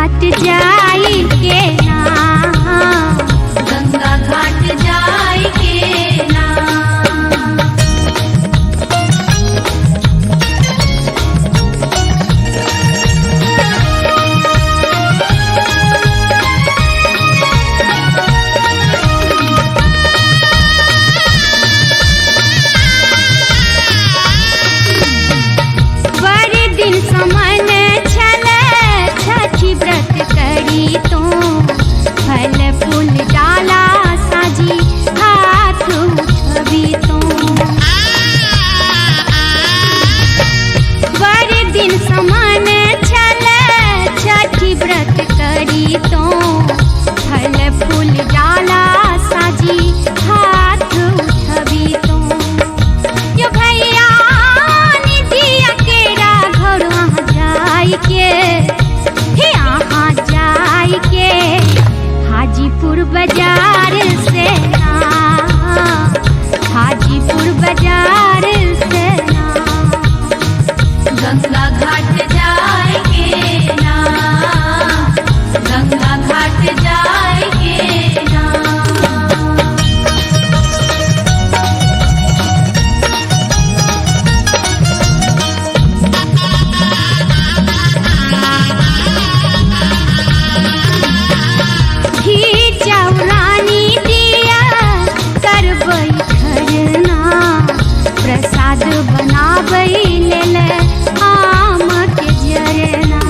घाट जाई के ना, गंगा घाट जाई के ना। बड़े दिन समन छल छठी व्रत करी तो, फल फूल डाला साजी हाथ उठबी तो। बड़े दिन समन छल छठी व्रत करी तो, फल फूल डाला साजी हाथ उठबी तो। यो भैया निधिया केरा घर वहाँ जाई के, हे यहाँ जाई के, हाजीपुर बाजार से ना, हाजीपुर बाजार से ना। गंगा घाट जाई के ना, गंगा घाट जाई के ना। घी चौरानी दिया करबै खरना, प्रसाद बनाबै लेल आम के जरना।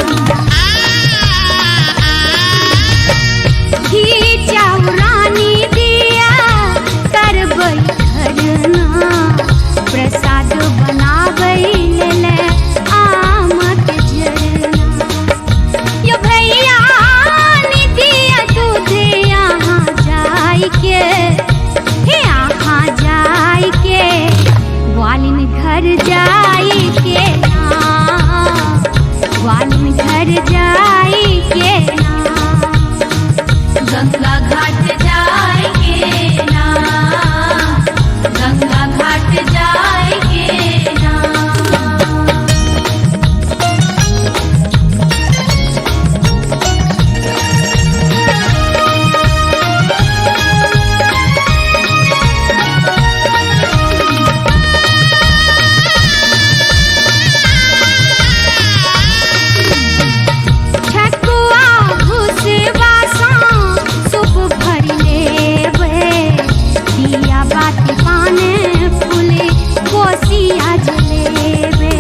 घी चौरानी दिया करबै खरना, प्रसाद बनाबै लेल आम के जरना। यो भैया निधिया दूध यहाँ जाई के, हे यहाँ जाई के, ग्वालिन घर जाई के ना, ग्वालिन घर जाई के ना। गंगा घाट जाई के ना, गंगा घाट जाई के ना। ठकुआ भुसवा सा सूप भर लेबै, दिया बाती पान फूल कोसिया जलेबै।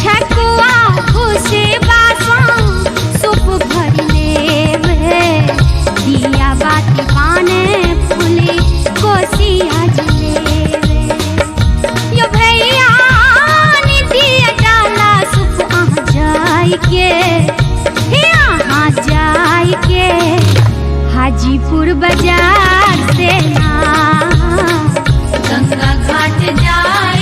ठकुआ भुसवा सा सूप भर लेबै, दिया बाती पान फूल कोसिया जलेबै। यो भैया निधिया डाला सूप अहाँ जाई के, हे यहाँ जाई के, हाजीपुर बाजार से ना। गंगा घाट जाई